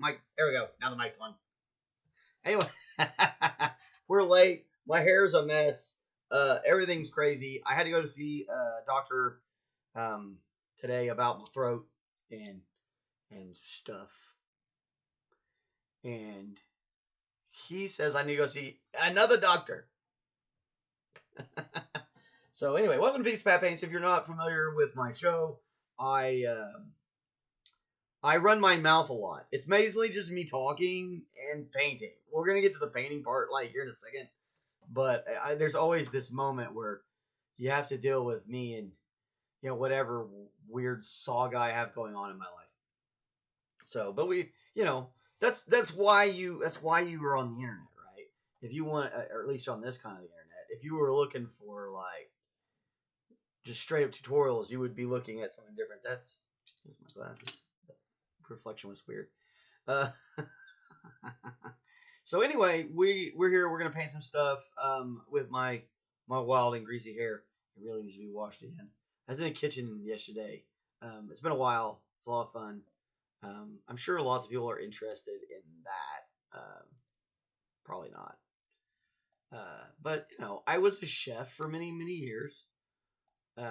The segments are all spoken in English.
Mic. There we go. Now the mic's on. Anyway, we're late. My hair's a mess. Everything's crazy. I had to go to see a doctor today about my throat and stuff. And he says I need to go see another doctor. So anyway, welcome to Peace Pat Paints. If you're not familiar with my show, I run my mouth a lot. It's mainly just me talking and painting. We're gonna get to the painting part like here in a second, but there's always this moment where you have to deal with me and whatever weird saga I have going on in my life. So, but we, that's why you were on the internet, right? If you want, or at least on this kind of the internet, if you were looking for like just straight up tutorials, you would be looking at something different. That's my glasses. The reflection was weird. So anyway, we're here. We're gonna paint some stuff with my wild and greasy hair. It really needs to be washed again. I was in the kitchen yesterday. It's been a while. It's a lot of fun. I'm sure lots of people are interested in that. Probably not. But I was a chef for many years.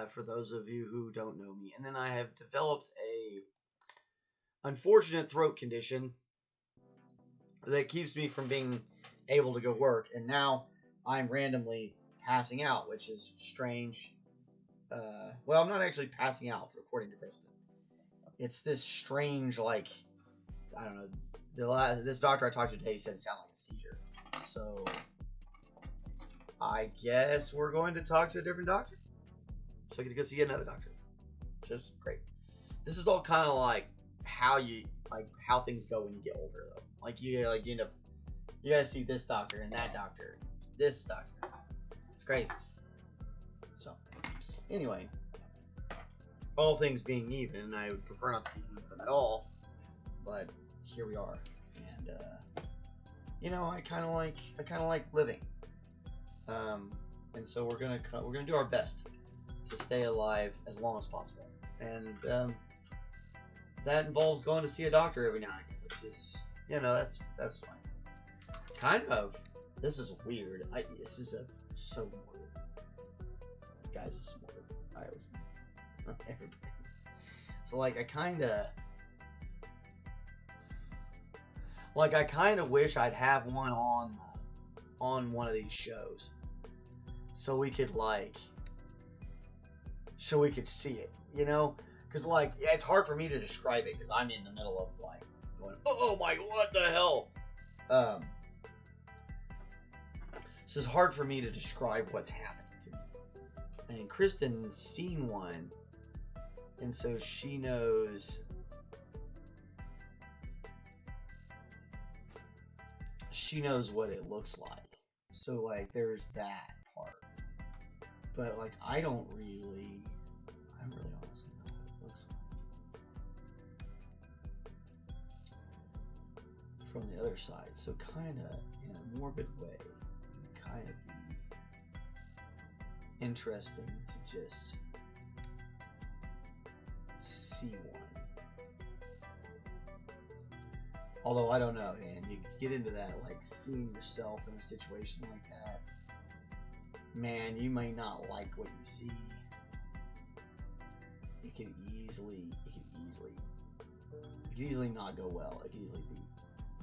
For those of you who don't know me, and then I have developed a unfortunate throat condition that keeps me from being able to go work, and now I'm randomly passing out, which is strange. Well, I'm not actually passing out, according to Kristen. It's this strange, like, I don't know. This doctor I talked to today said it sounded like a seizure. So I guess we're going to talk to a different doctor. So I get to go see another doctor. Just great. This is all kind of like how things go when you get older, though. Like you end up, you gotta see this doctor and that doctor, this doctor. It's crazy. So anyway, all things being even, I would prefer not to see them at all. But here we are, and I kind of like living. And so we're gonna do our best to stay alive as long as possible, and that involves going to see a doctor every now and again, which is that's fine. Kind of. This is weird. This is so morbid. Guys, this is morbid. Alright, listen. Everybody. So I kind of wish I'd have one on one of these shows, so we could see it, because it's hard for me to describe it because I'm in the middle of going, oh my, what the hell? So it's hard for me to describe what's happening to me. And Kristen's seen one, and so she knows. She knows what it looks like. So there's that part. But I don't really honestly know what it looks like from the other side. So kind of in a morbid way, kind of be interesting to just see one. Although I don't know, and you get into that seeing yourself in a situation like that. Man, you may not like what you see. It can easily not go well. It can easily be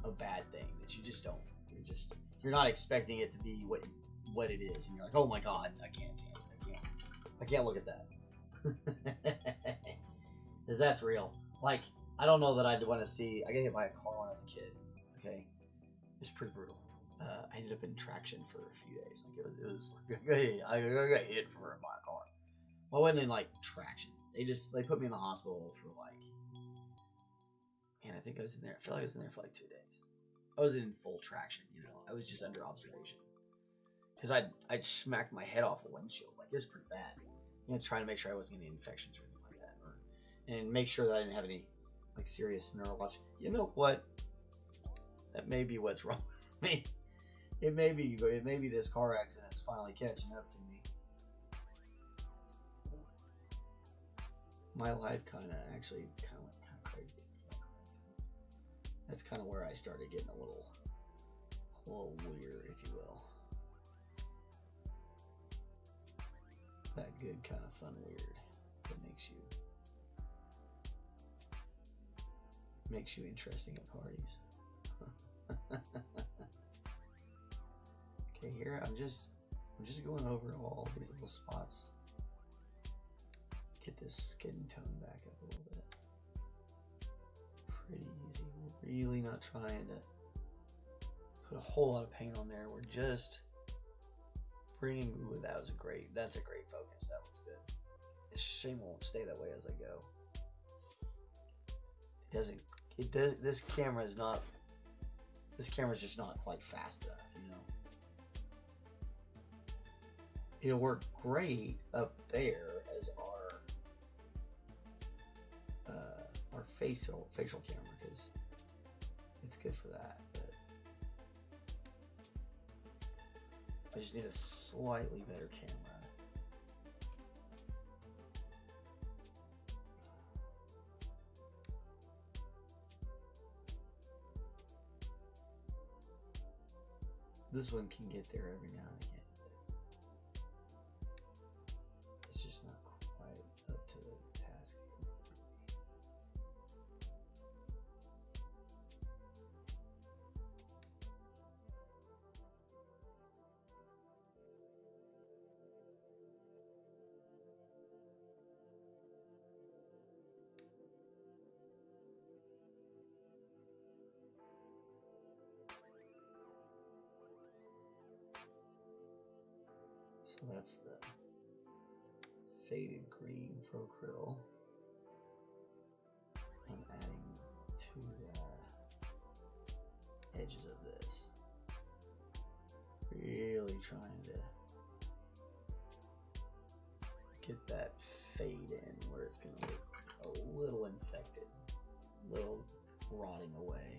a bad thing that you just don't. You're not expecting it to be what it is, and you're like, oh my god, I can't look at that. Because that's real. I don't know that I'd want to see. I got hit by a car when I was a kid. Okay, it's pretty brutal. I ended up in traction for a few days. I got hit by a car. Well, I wasn't in traction. They put me in the hospital for man, I think I was in there. I feel like I was in there for 2 days. I wasn't in full traction, I was just under observation because I'd smacked my head off a windshield. It was pretty bad. Trying to make sure I wasn't getting any infections or anything like that, and make sure that I didn't have any serious neurological. You know what? That may be what's wrong with me. It may be this car accident's finally catching up to me. My life kind of went crazy. That's kind of where I started getting a little weird, if you will. That good kind of fun weird that makes you interesting at parties. Okay, here I'm just going over all these little spots. Get this skin tone back up a little bit. Pretty easy. We're really not trying to put a whole lot of paint on there. We're just bringing. Ooh, that's a great focus. That looks good. It's a shame it won't stay that way as I go. It doesn't. It does. This camera's just not quite fast enough, you know. It'll work great up there as our facial camera, because it's good for that. But I just need a slightly better camera. This one can get there every now and again, but it's just not quite up to the task. So that's the faded green for krill. I'm adding to the edges of this. Really trying to get that fade in where it's going to look a little infected, a little rotting away.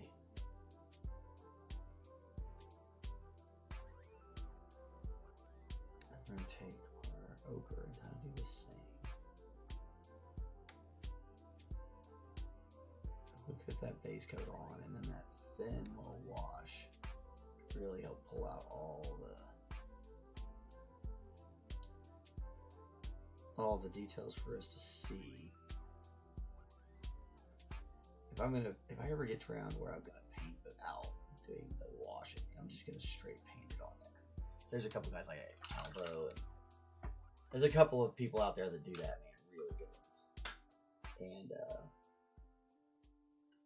And take our ochre and kind of do the same. We put that base coat on, and then that thin little wash really help pull out all the details for us to see. If I ever get around where I'm gonna paint without doing the washing, I'm just gonna straight paint it on there. There's a couple guys like Albo, and there's a couple of people out there that do that, man, really good ones. And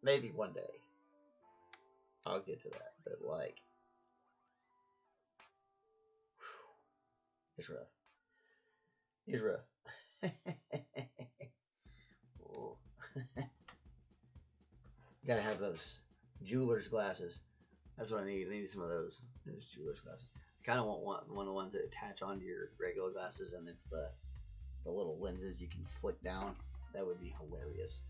maybe one day I'll get to that, but like, it's rough. It's rough. Gotta have those jeweler's glasses. That's what I need. I need some of those jeweler's glasses. Kind of want one of the ones that attach onto your regular glasses, and it's the little lenses you can flick down. That would be hilarious.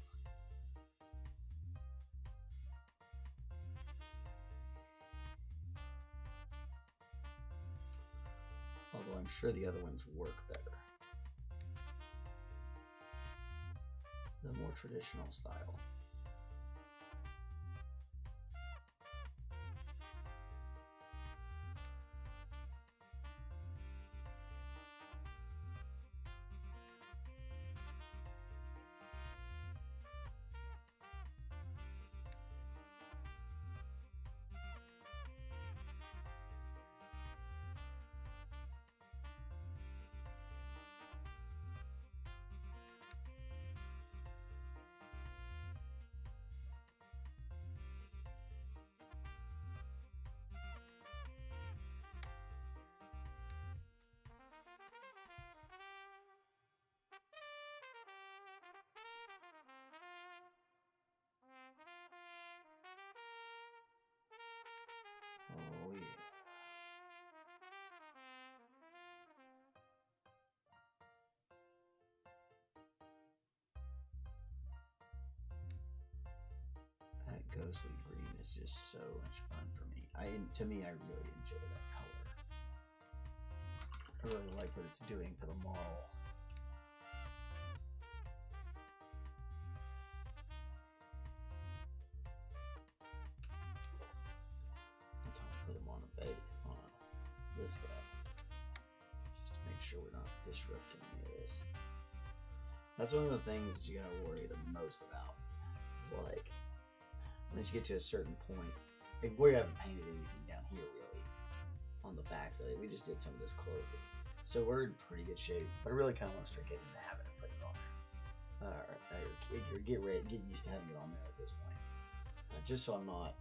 Although I'm sure the other ones work better. The more traditional style. Oh yeah. That ghostly green is just so much fun for me. To me, I really enjoy that color. I really like what it's doing for the model. this guy. Just to make sure we're not disrupting this. That's one of the things that you gotta worry the most about. It's like, once you get to a certain point, like we haven't painted anything down here really on the back side. We just did some of this clothing. So we're in pretty good shape, but I really kind of want to start getting in the habit of putting it on there. Or get used to having it on there at this point. Just so I'm not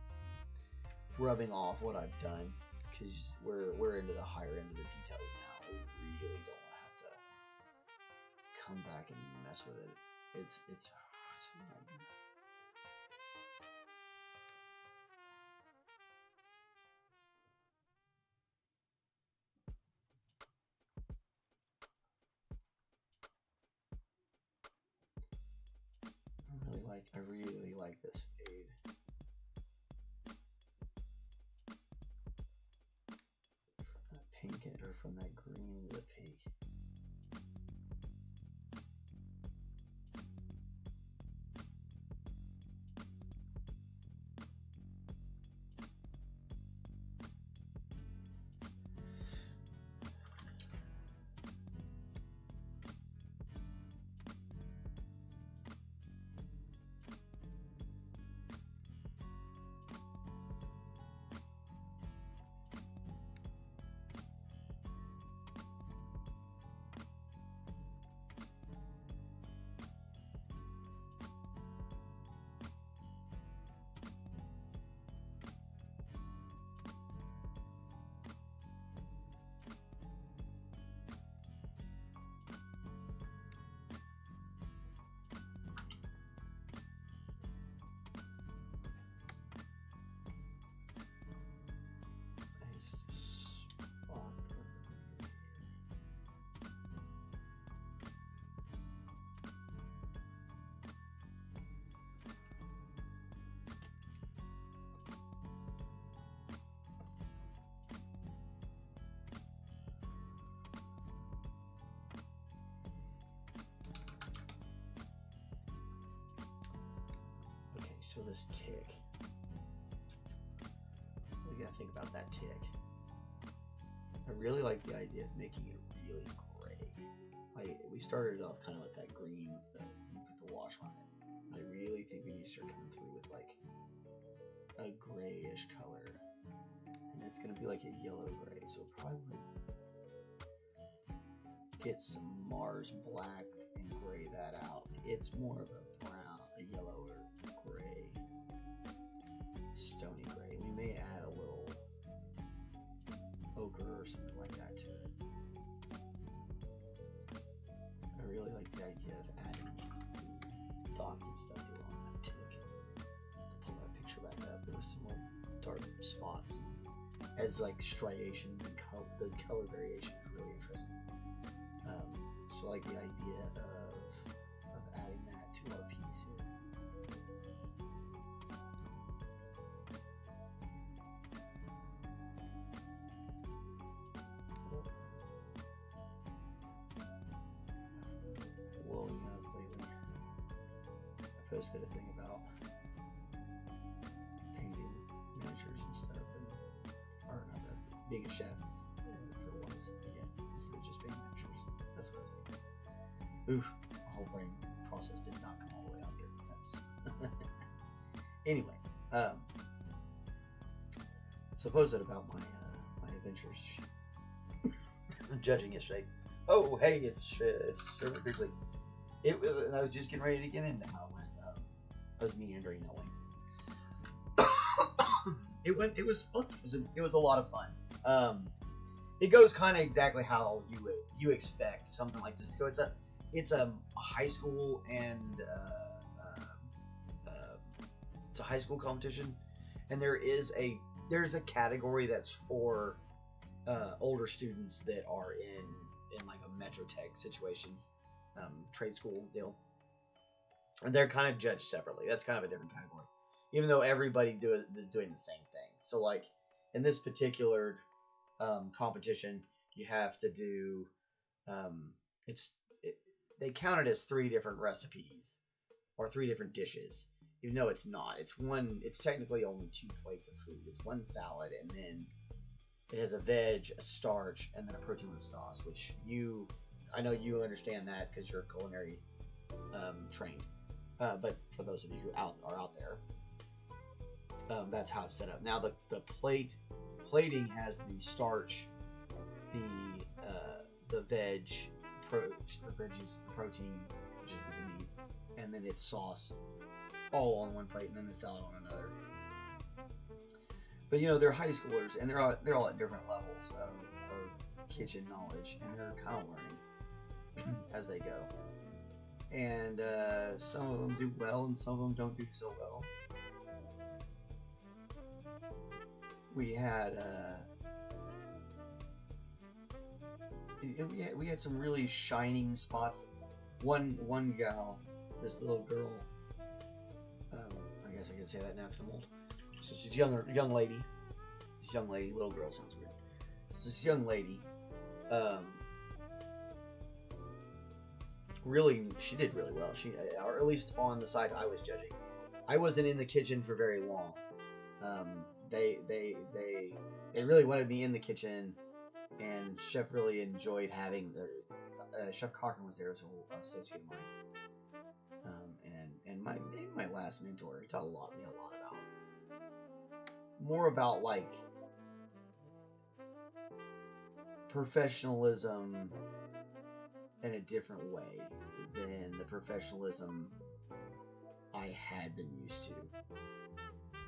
rubbing off what I've done, because we're into the higher end of the details now. We really don't want to have to come back and mess with it. It's I really like this fade. From that pink or from that green to the pink. So this tick, we gotta think about that tick. I really like the idea of making it really gray. We started off kind of with that green, you put the wash on it. I really think we need to start coming through with like a grayish color, and it's gonna be like a yellow gray. So probably get some Mars black and gray that out. It's more of a brown, a yellow or gray, stony gray. We may add a little ochre or something like that to it. I really like the idea of adding dots and stuff along that tick. To pull that picture back up, there were some more dark spots as like striations, and the color variation is really interesting. So I like the idea of adding that to our piece here. Blowing up lately. I posted a thing about painting miniatures and stuff, and or not that, being a chef for once again, instead of just being miniatures. That's what I was thinking. Oof, my whole brain process did not come all the way out there. That's anyway. So post it about my adventures. Judging yesterday. Oh, hey, it's Sir McBeardsly. And I was just getting ready to get into how it went. I was meandering that way. It was fun. It was a lot of fun. It goes kind of exactly how you expect something like this to go. It's a high school and it's a high school competition, and there's a category that's for older students that are in like a Metro Tech situation, trade school deal, and they're kind of judged separately. That's kind of a different category, even though everybody is doing the same thing. So like in this particular competition, you have to do they count it as 3 different recipes or 3 different dishes, even though it's not. It's technically only 2 plates of food. It's 1 salad and then it has a veg, a starch, and then a proteinless sauce, which I know you understand that because you're culinary trained. But for those of you who are out there, that's how it's set up. Now the plating has the starch, the veg, the veggies, the protein, which is the meat, and then its sauce, all on one plate, and then the salad on another. But they're high schoolers, and they're all at different levels of kitchen knowledge, and they're kind of learning as they go. And some of them do well, and some of them don't do so well. We had we had some really shining spots. One gal, this little girl. I guess I can say that now because I'm old. So she's young lady. This young lady, little girl sounds weird. So this young lady, really, she did really well. Or at least on the side I was judging. I wasn't in the kitchen for very long. They really wanted me in the kitchen, and Chef really enjoyed having Chef Cochran was there as an associate of mine, and my last mentor. He taught me a lot about more about like professionalism in a different way than the professionalism I had been used to.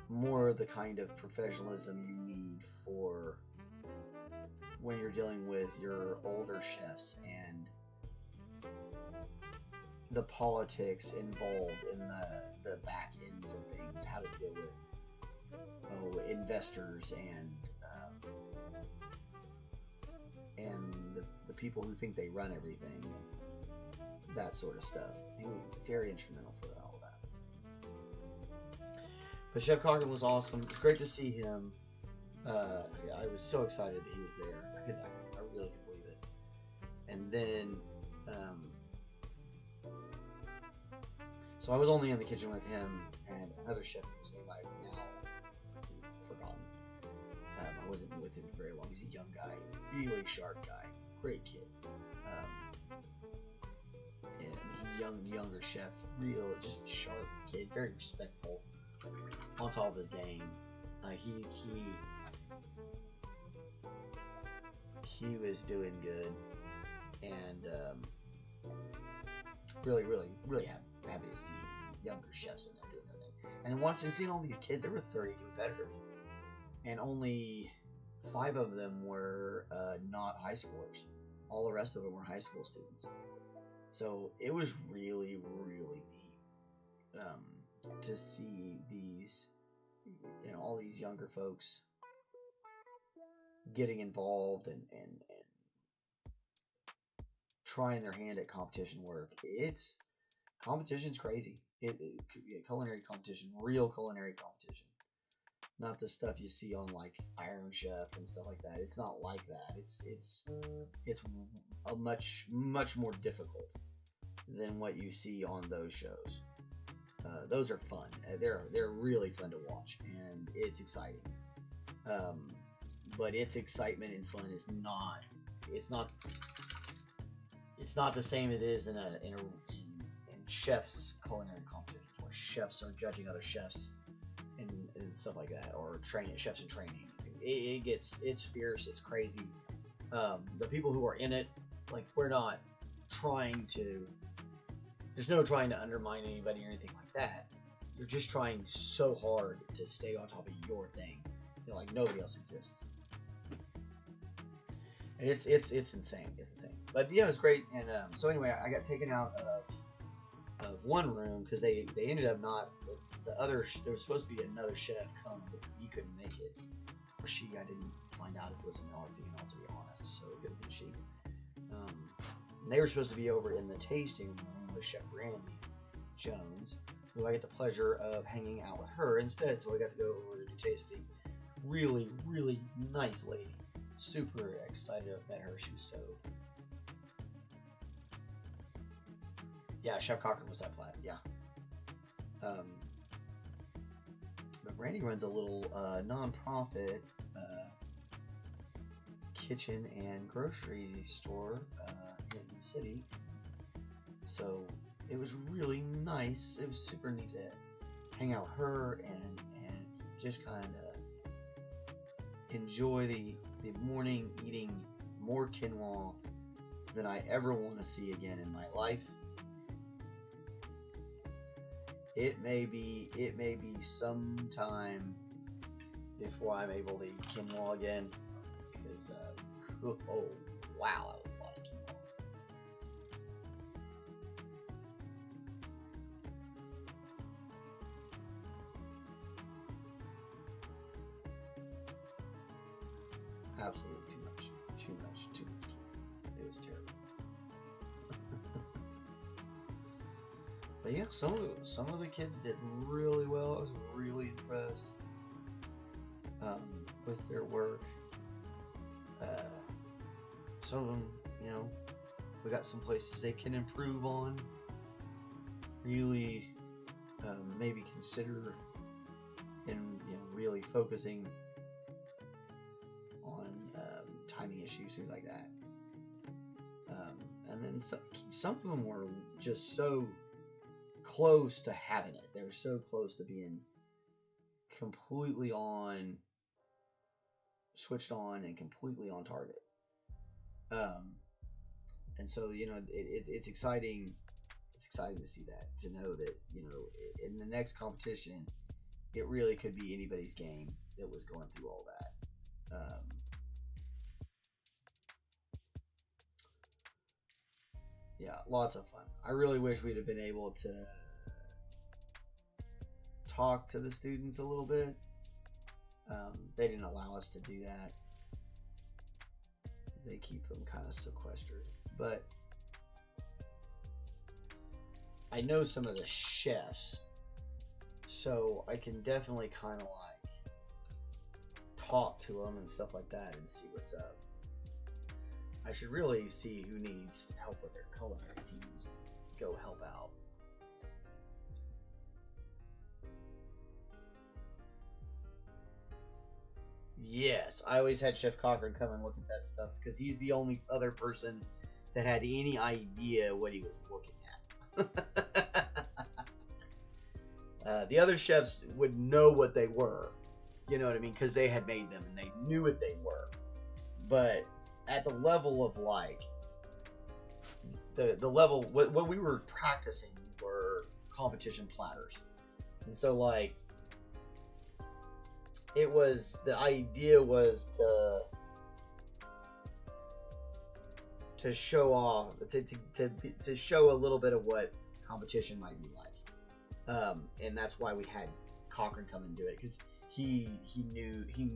More the kind of professionalism you need for when you're dealing with your older chefs and the politics involved in the back ends of things, how to deal with investors and the people who think they run everything and that sort of stuff. He was very instrumental for all that. But Chef Cochran was awesome. It's great to see him. I was so excited that he was there. I really could believe it. And then, so I was only in the kitchen with him and another chef whose name I've now forgotten. I wasn't with him for very long. He's a young guy, really sharp guy, great kid. And younger chef, real, just sharp kid, very respectful, on top of his game. He was doing good, and really happy to see younger chefs in there doing their thing. And seeing all these kids, there were 30 competitors, and only 5 of them were not high schoolers. All the rest of them were high school students. So it was really neat to see these, all these younger folks getting involved and trying their hand at competition work. Competition's crazy. Culinary competition, real culinary competition. Not the stuff you see on like Iron Chef and stuff like that. It's not like that. It's a much more difficult than what you see on those shows. Those are fun. They're really fun to watch, and it's exciting. But its excitement and fun is not. It's not the same it is in chefs culinary competitions where chefs are judging other chefs and stuff like that, or chefs in training. It's fierce. It's crazy. The people who are in it, like, we're not trying to. There's no trying to undermine anybody or anything like that. You're just trying so hard to stay on top of your thing, like nobody else exists. And it's insane. It's insane. But yeah, it was great. And so anyway, I got taken out of one room because they ended up not the other. There was supposed to be another chef come, but he couldn't make it, or she. I didn't find out if it was a male or female, to be honest. So it could have been she. And they were supposed to be over in the tasting room with Chef Randy Jones, who I get the pleasure of hanging out with her instead. So I got to go over to do tasting. Really nice lady. Super excited to have met her. She was so. Yeah, Chef Cochran was that plat. Yeah. But Randy runs a little non-profit kitchen and grocery store in the city. So it was really nice. It was super neat to hang out with her and just kind of enjoy the morning, eating more quinoa than I ever want to see again in my life. It may be sometime before I'm able to eat quinoa again, because oh wow, that was a lot of quinoa. Absolutely too much. It was terrible. But yeah, some of the kids did really well. I was really impressed with their work. Some of them, you know, we got some places they can improve on. Really, maybe consider and really focusing on timing issues, things like that. And then some of them were just so close to having it. They were so close to being completely switched on and completely on target. And so it's exciting. It's exciting to see that, to know that in the next competition, it really could be anybody's game that was going through all that. Yeah, lots of fun. I really wish we'd have been able to talk to the students a little bit. They didn't allow us to do that. They keep them kind of sequestered. But I know some of the chefs, so I can definitely kind of like talk to them and stuff like that and see what's up. I should really see who needs help with their culinary teams and go help out. Yes, I always had Chef Cochran come and look at that stuff because he's the only other person that had any idea what he was looking at. The other chefs would know what they were, you know what I mean, because they had made them and they knew what they were. But at the level of like the level what we were practicing were competition platters, and so like it was, the idea was to show off, to show a little bit of what competition might be like, and that's why we had Cochran come and do it, because he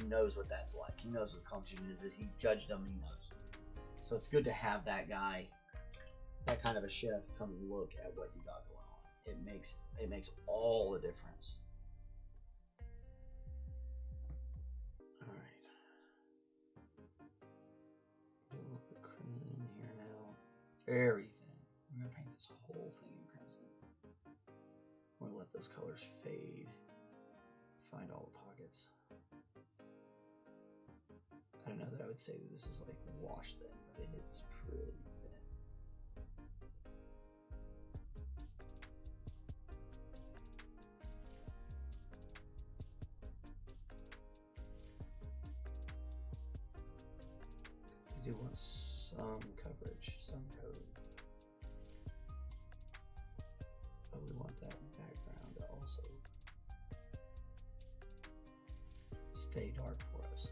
knows what that's like. He knows what competition is. He judged them. He knows. So it's good to have that guy, that kind of a chef, come and look at what you got going on. It makes all the difference. All right. We'll put crimson in here now. Very thin. We're gonna paint this whole thing in crimson. We're gonna let those colors fade. Find all the pockets. I don't know that I would say that this is like wash thin, but it's pretty thin. We do want some coverage, some code. But we want that background to also stay dark for us.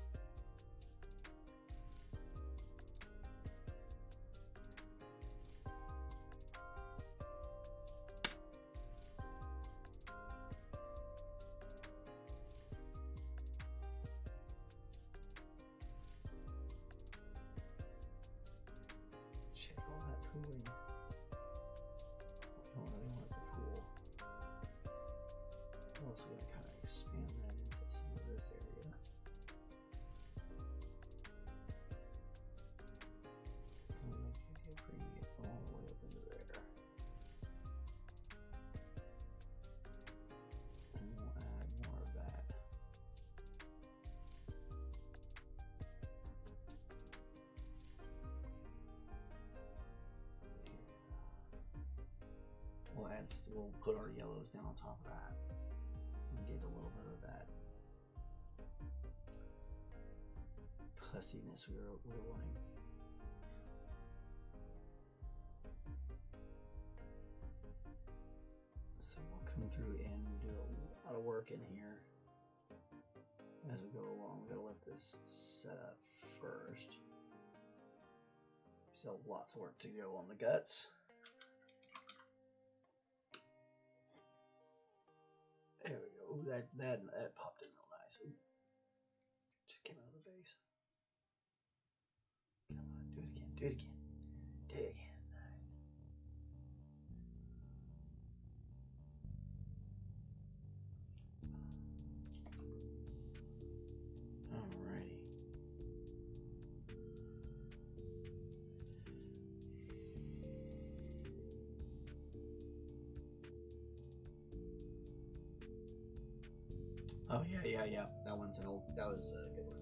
Check all that pooling. We don't really want the pool. We're also going to kind of expand that into some of this area. And then bring it all the way up into there. And we'll add more of that. we'll put our yellows down on top of that and get a little bit of that pussiness we were wanting. So we'll come through and do a lot of work in here as we go along. We gotta let this set up first. Still lots of work to go on the guts. There we go. Ooh, that popped in real nice. Ooh. Just came out of the base. Come on, do it again. Do it again. Do it again. Oh yeah. That was a good one.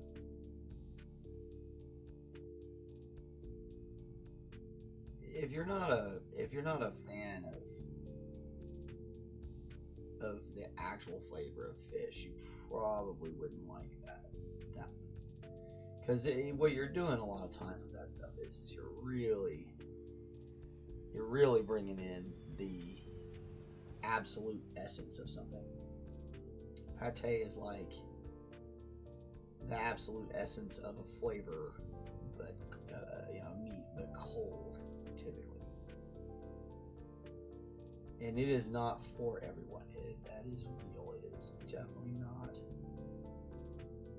If you're not a fan of the actual flavor of fish, you probably wouldn't like that one. Because what you're doing a lot of times with that stuff is you're really bringing in the absolute essence of something. Pate is like the absolute essence of a flavor, but meat, but cold, typically. And it is not for everyone. That is real. It is definitely not.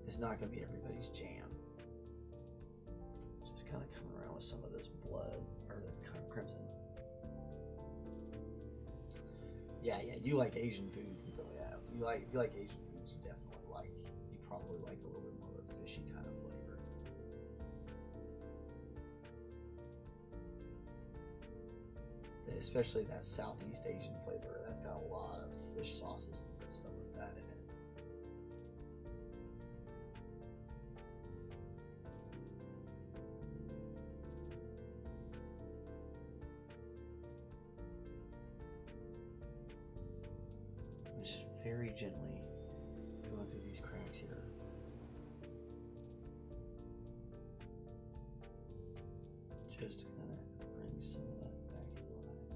It's not going to be everybody's jam. Just kind of coming around with some of this blood or the kind of crimson. Yeah. You like Asian foods and stuff like that. If you like Asian foods, you probably like a little bit more of a fishy kind of flavor. Especially that Southeast Asian flavor. That's got a lot of fish sauces and stuff like that in it. Just very gently going through these cracks here. Just to kind of bring some of that back into line.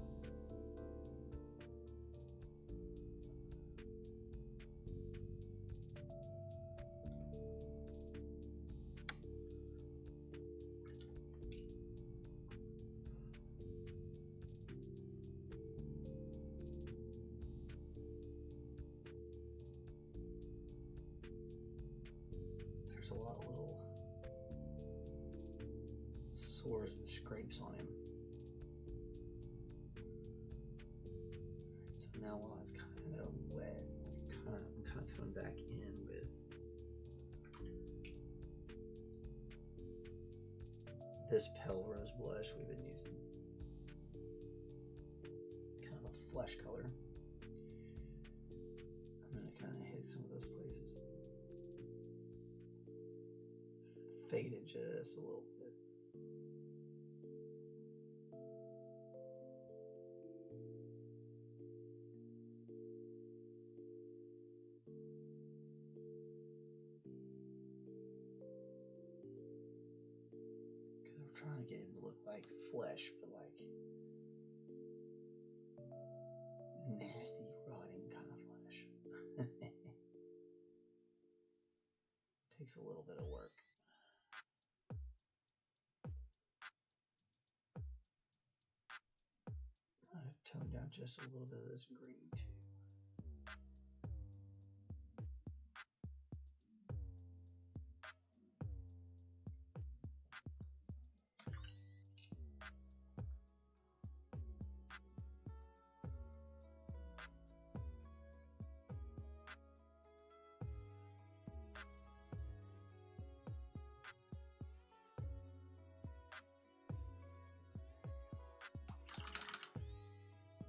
There's a lot of little sores and scrapes on him. So now while it's kind of wet, I'm kind of coming back in with this Pelrose blush we've been using. Kind of a flesh color. I'm going to kind of hit some of those places. Fade it just a little bit. Because I'm trying to get him to look like flesh, but like nasty, rotting kind of flesh. Takes a little bit of work. Tone down just a little bit of this green too.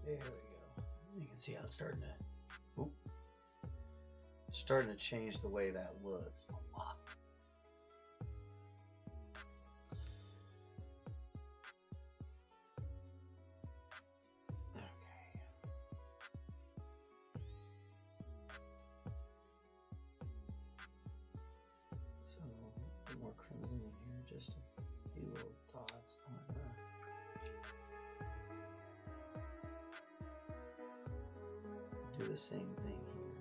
There we go. You can see how it's starting to change the way that looks a lot. Okay. more crimson in here, just a few little dots. I'm gonna do the same thing here.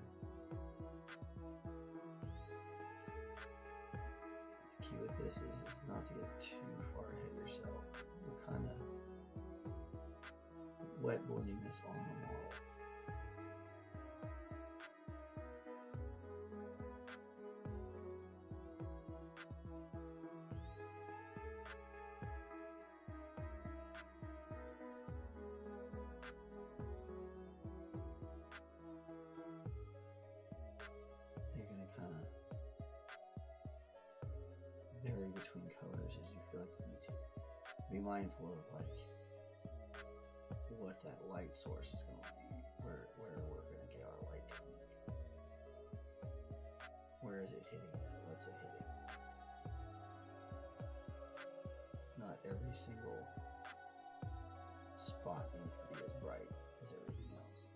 The key with this is not to get too far ahead of yourself. We're kind of wet blending this on the model. Vary between colors as you feel like you need to. Be mindful of like what that light source is going to be, where we're going to get our light coming. Where is it hitting at? What's it hitting? Not every single spot needs to be as bright as everything else.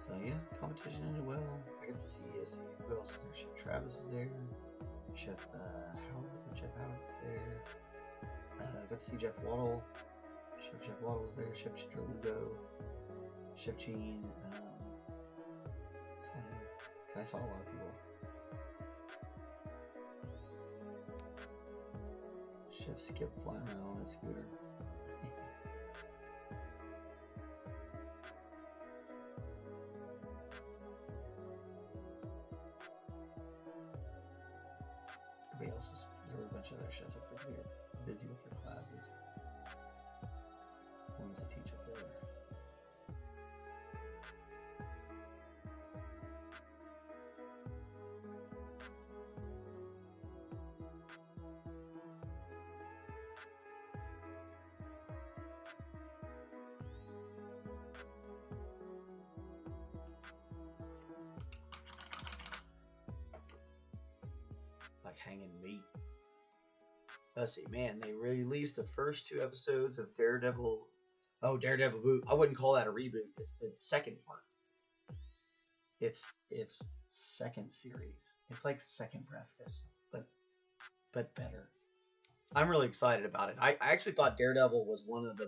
So yeah, competition ended well. I got to see who else was there? Chef Travis was there. Chef Howard was there. I got to see Jeff Waddle. Chef Waddle was there. Chef Lugo. Chef Gene. I saw a lot of people. Chef Skip flying around on his scooter. There were a bunch of other chefs up there who were busy with their classes. Ones that teach up there. Like hanging meat. Let's see, man, they released the first 2 episodes of Daredevil. Oh, Daredevil boot. I wouldn't call that a reboot. It's the second part. It's second series. It's like second breakfast, but better. I'm really excited about it. I actually thought Daredevil was one of the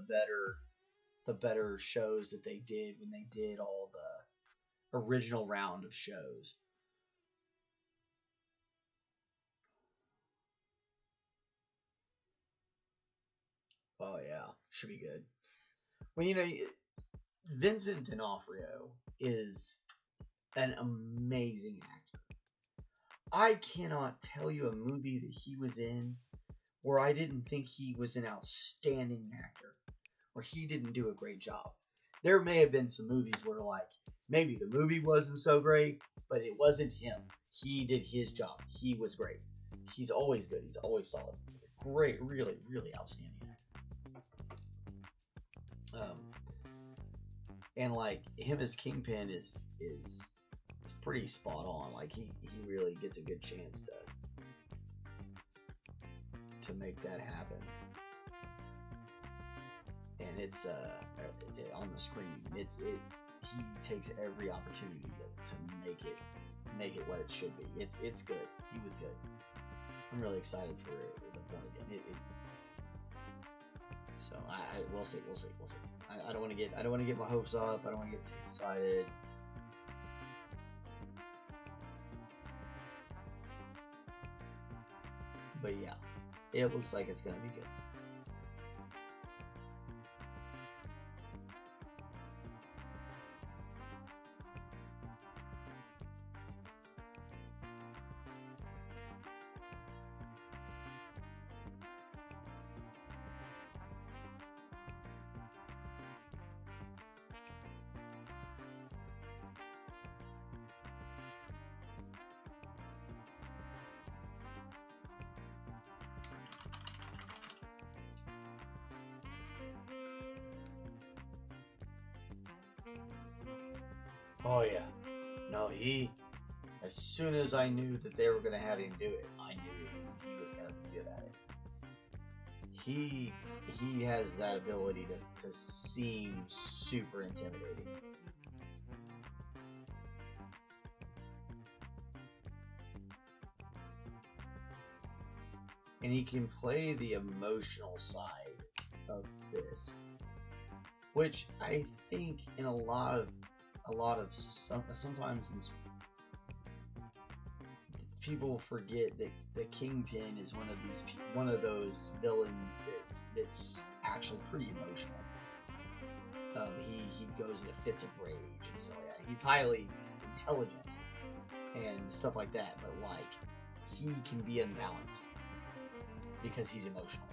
better shows that they did when they did all the original round of shows. Oh yeah, should be good. Well, Vincent D'Onofrio is an amazing actor. I cannot tell you a movie that he was in where I didn't think he was an outstanding actor, or he didn't do a great job. There may have been some movies where like maybe the movie wasn't so great, but it wasn't him. He did his job. He was great. He's always good. He's always solid. Great, really, really outstanding actor. And like him as Kingpin is pretty spot on. Like he really gets a good chance to make that happen. And it's on the screen. He takes every opportunity to make it what it should be. It's good. He was good. I'm really excited for the Born Again. So we'll see. I don't want to get my hopes up. I don't want to get too excited. But yeah, it looks like it's gonna be good. Oh yeah. No, he. As soon as I knew that they were going to have him do it, I knew he was going to be good at it. He has that ability to seem super intimidating. And he can play the emotional side of Fisk, which I think in sometimes people forget that the Kingpin is one of those villains that's actually pretty emotional. He goes into fits of rage and so yeah, he's highly intelligent and stuff like that, but like he can be unbalanced because he's emotional,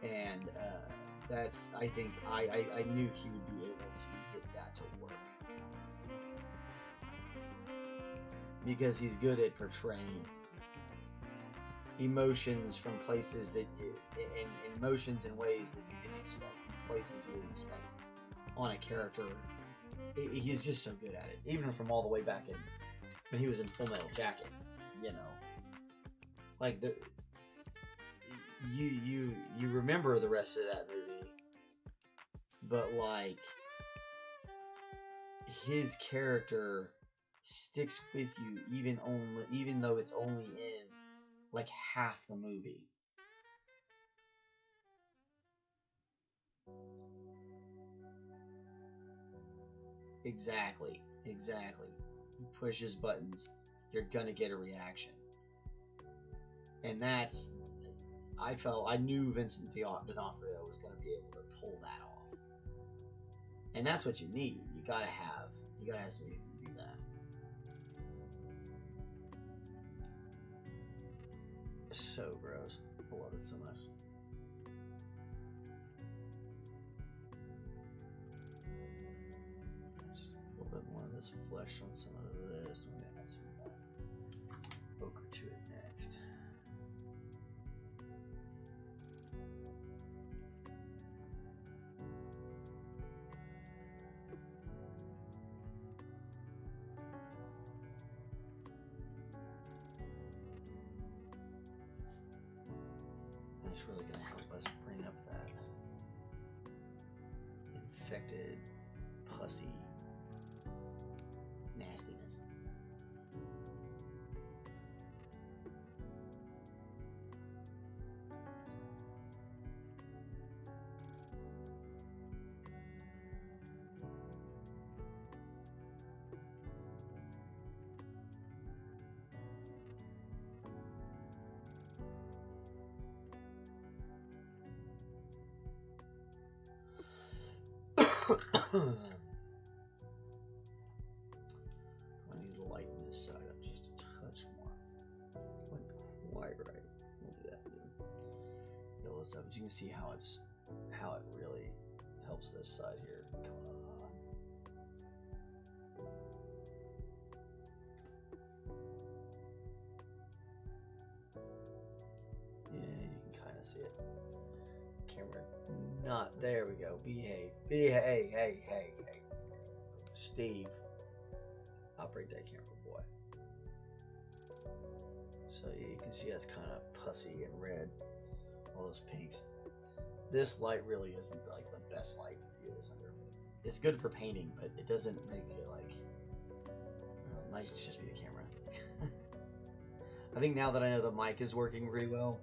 and that's I think I knew he would be able to get that to work because he's good at portraying emotions from places that and emotions in ways that you didn't expect, places you didn't expect on a character. He's just so good at it, even from all the way back in when he was in Full Metal Jacket, you know. Like you remember the rest of that movie, but like his character sticks with you even though it's only in like half the movie. Exactly. You push his buttons, you're gonna get a reaction. And that's, I knew Vincent D'Onofrio was going to be able to pull that off. And that's what you need. You gotta have somebody who can do that. So gross. I love it so much. Just a little bit more of this flesh on some of this. We're going to add some ochre to it next. It's really going to help us bring up that infected, pussy nastiness. I need to lighten this side up just a touch more. Wasn't quite right. We'll do that. Yellow stuff, but you can see how it really helps this side here. Come on. Yeah, you can kind of see it. Camera not there. We go. Behave. Hey. Steve, operate that camera, boy. So yeah, you can see that's kind of pussy and red. All those pinks. This light really isn't like the best light to view this under. It's good for painting, but it doesn't make it like. It might just be the camera. I think now that I know the mic is working pretty well,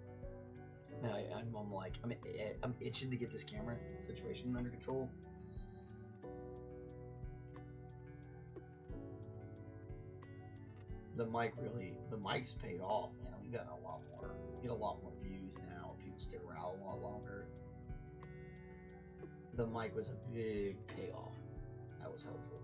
I'm itching to get this camera situation under control. The mic's paid off, man. We got a lot more. Get a lot more views now. People stick around a lot longer. The mic was a big payoff. That was helpful.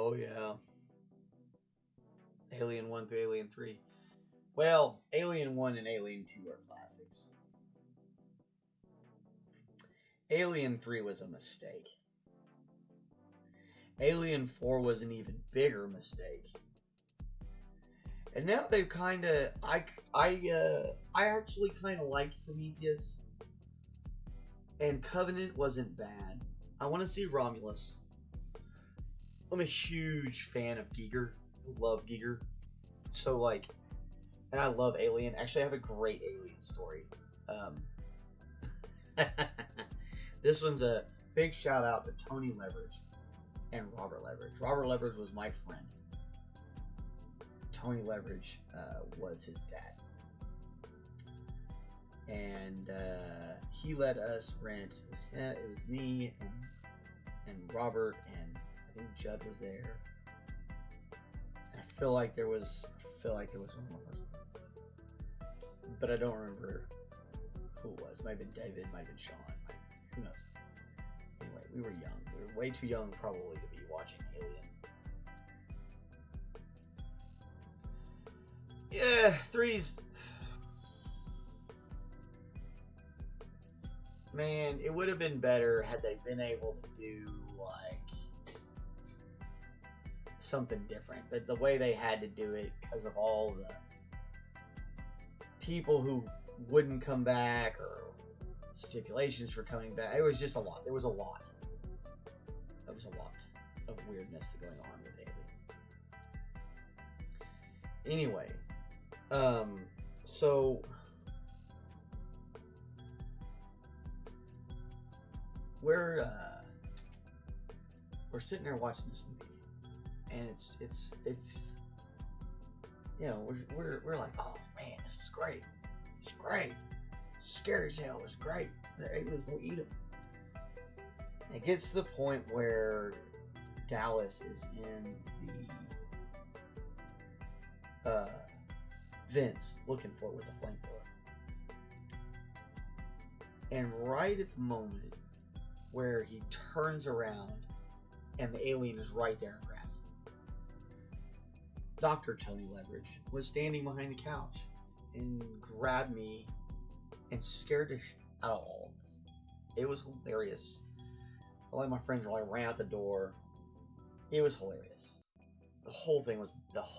Oh yeah. Alien 1 through Alien 3. Well, Alien 1 and Alien 2 are classics. Alien 3 was a mistake. Alien 4 was an even bigger mistake. And now they've kind of... I actually kind of liked Prometheus. And Covenant wasn't bad. I want to see Romulus. I'm a huge fan of Giger. I love Giger. So, like... And I love Alien. Actually, I have a great Alien story. This one's a big shout out to Tony Leverage and Robert Leverage. Robert Leverage was my friend. Tony Leverage was his dad. And he let us rent. It was me and Robert, and I think Judd was there. And I feel like there was one more person. But I don't remember who it was. Might have been David, might have been Sean. Who knows? Anyway, we were young. We were way too young probably to be watching Alien. Yeah, 3's... Man, it would have been better had they been able to do, like, something different. But the way they had to do it, because of all the people who wouldn't come back, or stipulations for coming back, it was just a lot. There was a lot. There was a lot of weirdness going on with Alien. Anyway, so we're sitting there watching this movie, and it's you know, we're like, oh man, this is great. It's great. Scary as hell. It's great. The aliens will eat him. And it gets to the point where Dallas is in the vents looking for it with a flamethrower. And right at the moment where he turns around and the alien is right there and grabs him, Dr. Tony Leverage was standing behind the couch and grabbed me and scared the shit out of all of us. It was hilarious. All of my friends were like, ran out the door. It was hilarious. The whole thing was funny.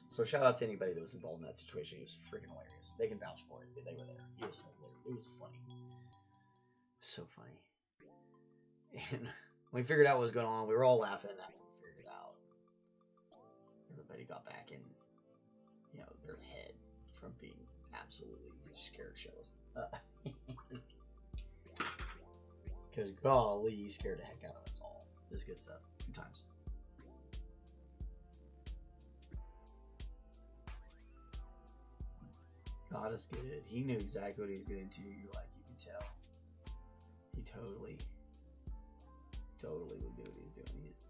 So shout out to anybody that was involved in that situation. It was freaking hilarious. They can vouch for it. They were there. It was hilarious. It was funny. So funny. And when we figured out what was going on, we were all laughing after we figured it out. Everybody got back in, you know, their head from being absolutely scared shitless. Because golly, he scared the heck out of us all. It was good stuff. Good times. God is good. He knew exactly what he was doing too. Like, you could tell. He totally would do what he was doing. He is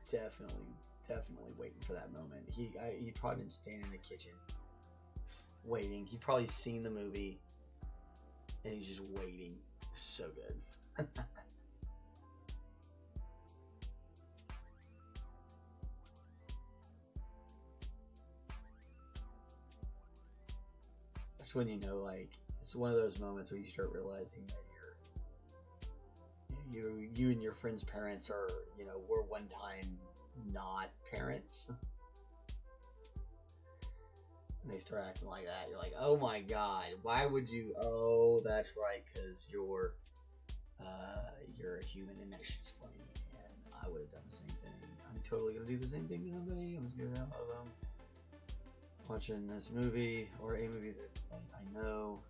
definitely waiting for that moment. He probably didn't stand in the kitchen waiting. He probably seen the movie and he's just waiting. So good. That's when you know, like, it's one of those moments where you start realizing that you and your friends' parents are, you know, were one time not parents. And they start acting like that. You're like, oh my god, why would you? Oh, that's right, because you're a human and that's just funny. And I would have done the same thing. I'm totally gonna do the same thing to somebody. I'm just gonna have them watching this movie or a movie that I know.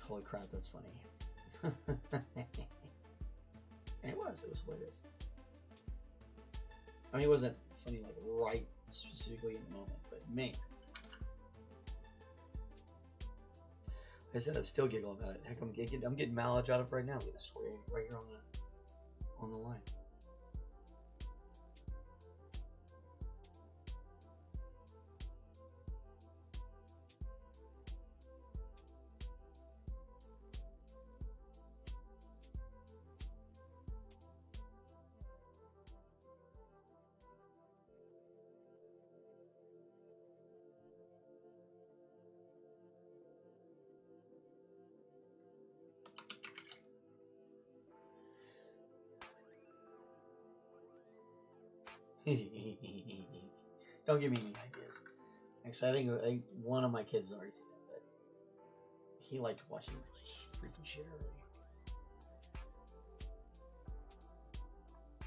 Holy crap, that's funny. And it was hilarious. I mean, it wasn't funny like right specifically in the moment, but man, like I said, I'm still giggling about it. Heck, I'm getting mileage out of it right now. I'm getting a story right here on the line. Don't give me any ideas. Actually, I think one of my kids has already seen it, but he liked watching freaky shit already.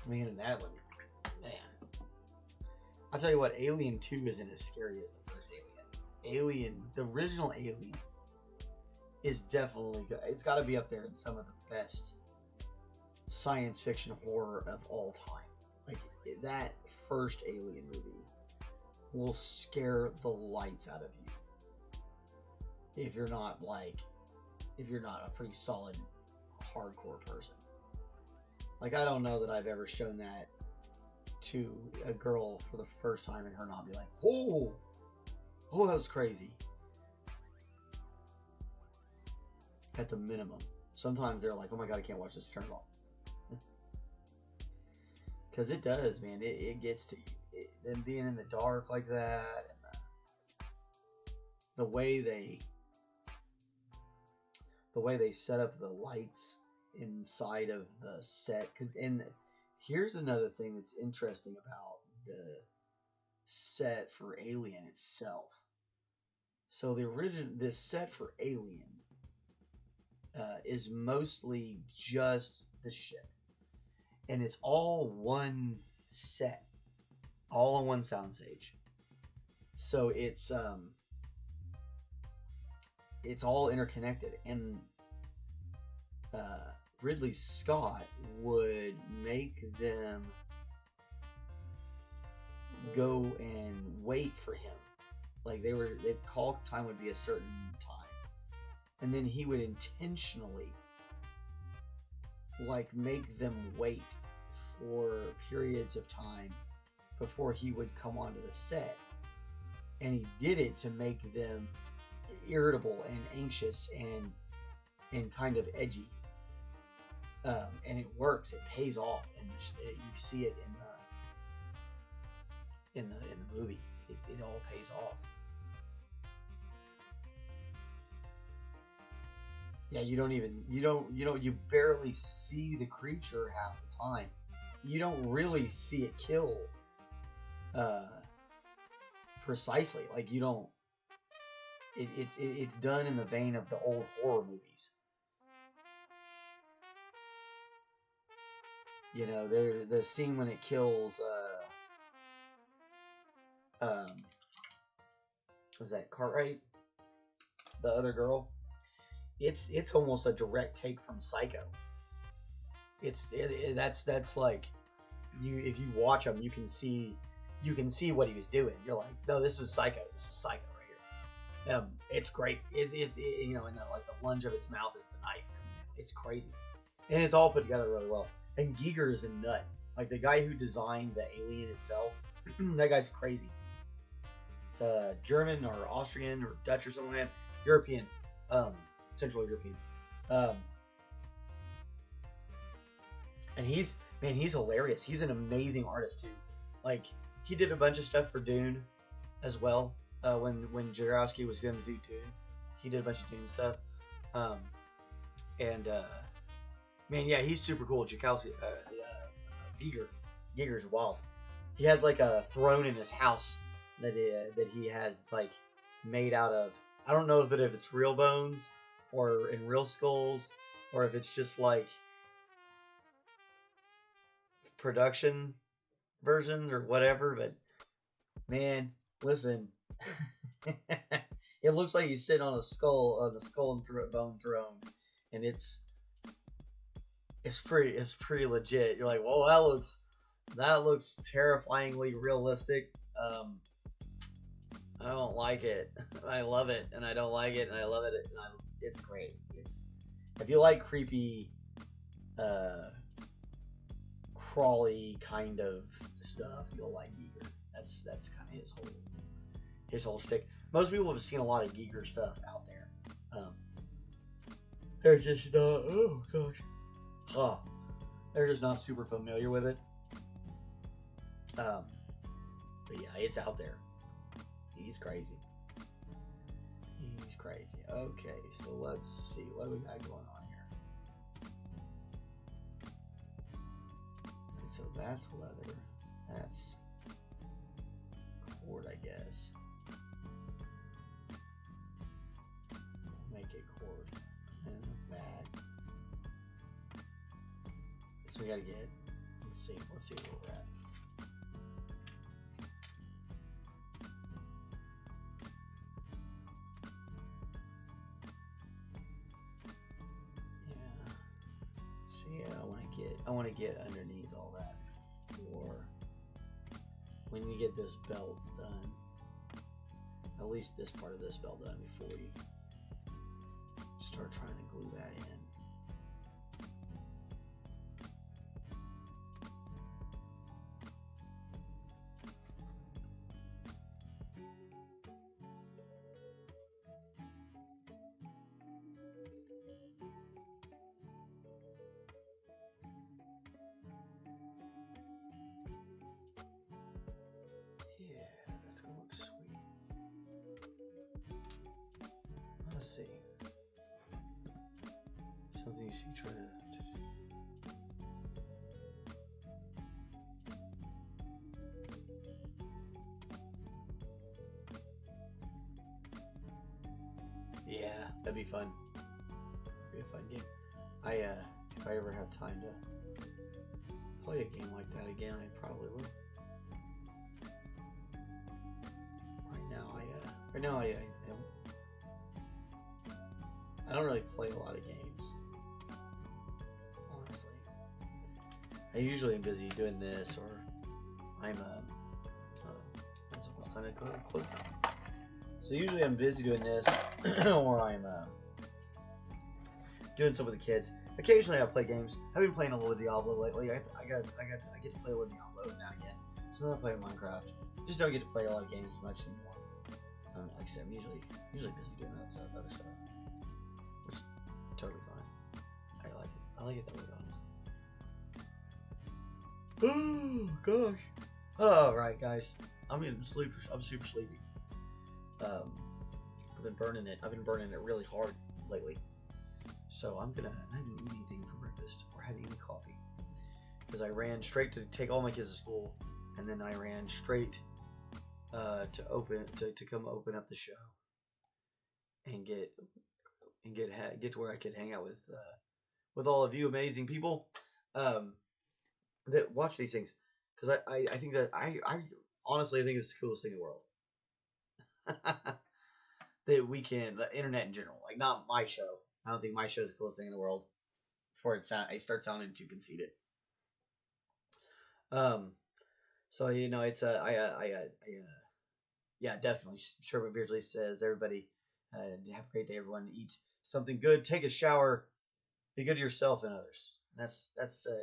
Man, and that one, man. I'll tell you what, Alien 2 isn't as scary as the first Alien. The original Alien is definitely good. It's got to be up there in some of the best science fiction horror of all time. Like, that first Alien movie will scare the lights out of you if you're not a pretty solid hardcore person. Like, I don't know that I've ever shown that to a girl for the first time and her not be like, oh, that was crazy. At the minimum. Sometimes they're like, oh my god, I can't watch this, turn it off. Because it does, man. It gets to you. Them being in the dark like that, and the way they set up the lights inside of the set. And here's another thing that's interesting about the set for Alien itself. So this set for Alien is mostly just the ship, and it's all one set, all on one soundstage. So it's all interconnected, and Ridley Scott would make them go and wait for him. Like they'd call time would be a certain time, and then he would intentionally like make them wait for periods of time before he would come onto the set. And he did it to make them irritable and anxious and kind of edgy. And it works. It pays off, and you see it in the movie. It all pays off. Yeah, you barely see the creature half the time. You don't really see it kill precisely. Like you don't. It's done in the vein of the old horror movies. You know, the scene when it kills was that Cartwright, the other girl? It's almost a direct take from Psycho. That's like if you watch them, you can see what he was doing. You're like, no, this is Psycho. This is Psycho right here. It's great. It's you know, and the lunge of his mouth is the knife. It's crazy, and it's all put together really well. And Giger is a nut. Like the guy who designed the alien itself, that guy's crazy. It's German or Austrian or Dutch or something like that. European, Central European. And he's hilarious. He's an amazing artist too. Like he did a bunch of stuff for Dune as well. When Jodorowsky was going to do Dune, he did a bunch of Dune stuff. Man, yeah, he's super cool. Giger's wild. He has like a throne in his house that he has. It's like made out of, I don't know if it's real bones or in real skulls, or if it's just like production versions or whatever. But man, listen, it looks like he's sitting on a skull and bone throne, and it's pretty legit. You're like, well, that looks terrifyingly realistic. I don't like it. I love it, and I don't like it, and I love it. It's great. If you like creepy, crawly kind of stuff, you'll like Giger. That's kind of his whole shtick. Most people have seen a lot of Giger stuff out there. They're just not. Oh gosh. They're just not super familiar with it. But yeah, it's out there. He's crazy. Okay, so let's see. What do we got going on here? So that's leather. That's this. Make a cord and a bag. So we gotta get. Let's see where we're at. Yeah, I want to get underneath all that before when you get this belt done. At least this part of this belt done before we start trying to glue that in. Let's see. Something you see try to. Yeah, that'd be fun. Be a fun game. If I ever have time to play a game like that again, I probably will. Right now, I don't really play a lot of games, honestly. I usually am busy doing this, or I'm it's almost time to close down. So usually I'm busy doing this, or I'm doing something with the kids. Occasionally I play games. I've been playing a little Diablo lately. I get to play a little Diablo now and again. So then I play Minecraft. Just don't get to play a lot of games as much anymore. Like I said, I'm usually busy doing that stuff, other stuff. Which is totally fine. I like it. I like it that way, honestly. Oh gosh. Alright guys. I'm getting sleepy. I'm super sleepy. I've been burning it really hard lately. So I didn't eat anything for breakfast or have any coffee. Because I ran straight to take all my kids to school, and then I ran straight to come open up the show and get to where I could hang out with all of you amazing people that watch these things, because I think that I honestly think it's the coolest thing in the world. That we can, the internet in general, like not my show. I don't think my show is the coolest thing in the world before I start sounding too conceited. So it's yeah, definitely. Sir McBeardsly says, everybody, have a great day, everyone. Eat something good, take a shower, be good to yourself and others. And that's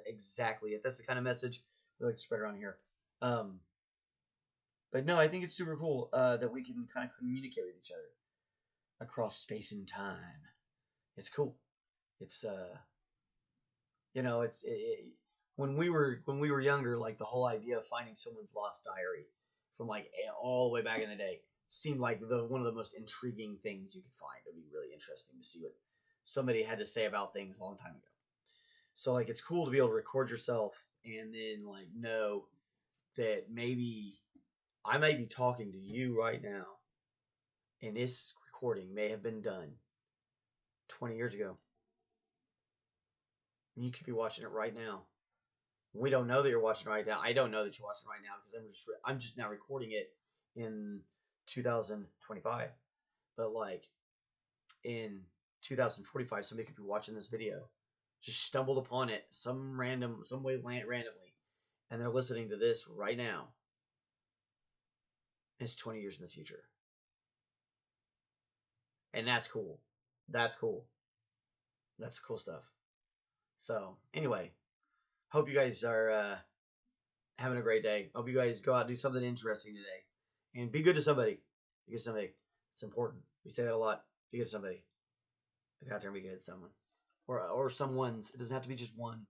exactly it. That's the kind of message we like to spread around here. But no, I think it's super cool that we can kind of communicate with each other across space and time. It's cool. It's when we were younger, like the whole idea of finding someone's lost diary from like all the way back in the day seemed like one of the most intriguing things you could find. It'd be really interesting to see what somebody had to say about things a long time ago. So like it's cool to be able to record yourself and then like know that maybe I may be talking to you right now, and this recording may have been done 20 years ago. And you could be watching it right now. We don't know that you're watching right now. I don't know that you're watching right now because I'm just now recording it in 2025. But like in 2045, somebody could be watching this video, just stumbled upon it some way randomly, and they're listening to this right now. It's 20 years in the future. And that's cool. That's cool. That's cool stuff. So, anyway, hope you guys are having a great day. Hope you guys go out and do something interesting today. And be good to somebody. Be good to somebody. It's important. We say that a lot. Be good to somebody. Go out there and be good to someone. Or someone's. It doesn't have to be just one.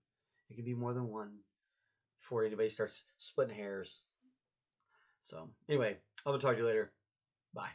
It can be more than one before anybody starts splitting hairs. So, anyway, I'll talk to you later. Bye.